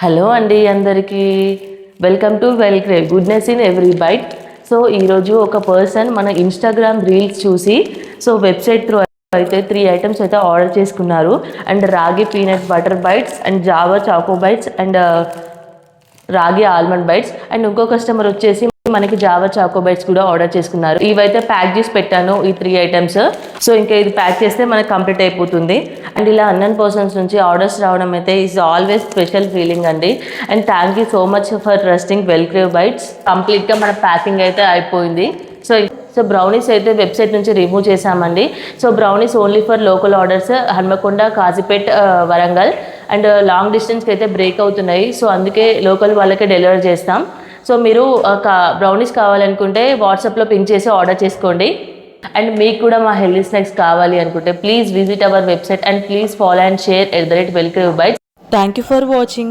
Hello అండి అందరికీ welcome to Welcrave goodness in every bite. So ఈరోజు ఒక పర్సన్ మన ఇన్స్టాగ్రామ్ రీల్స్ చూసి వెబ్సైట్ త్రూ అయితే 3 ఐటమ్స్ అయితే ఆర్డర్ చేసుకున్నారు. And ragi peanut butter bites and java choco bites and ragi almond bites. And ఇంకో కస్టమర్ వచ్చేసి మనకి జావా చాకో బైట్స్ కూడా ఆర్డర్ చేసుకున్నారు. ఇవైతే ప్యాక్ చేసి పెట్టాను ఈ 3 ఐటమ్స్. ఇంకా ఇది ప్యాక్ చేస్తే మనకి కంప్లీట్ అయిపోతుంది. అండ్ ఇలా అన్నన్ పర్సన్స్ నుంచి ఆర్డర్స్ రావడం అయితే ఈజ్ ఆల్వేస్ స్పెషల్ ఫీలింగ్ అండి. And thank you so much for trusting Welcrave bites. కంప్లీట్గా మన ప్యాకింగ్ అయితే అయిపోయింది. సో బ్రౌనీస్ అయితే వెబ్సైట్ నుంచి రిమూవ్ చేశామండి. Brownies only for local orders Hanamkonda, Kazipet, Warangal and long డిస్టెన్స్కి అయితే బ్రేక్ అవుతున్నాయి. అందుకే లోకల్ వాళ్ళకే డెలివర్ చేస్తాం. మీరు బ్రౌనీస్ కావాలనుకుంటే వాట్సాప్లో పింక్ చేసి ఆర్డర్ చేసుకోండి. అండ్ మీకు కూడా మా హెల్తీ స్నాక్స్ కావాలి అనుకుంటే please visit our website and please follow and share @Welcrave bites. Thank you for watching.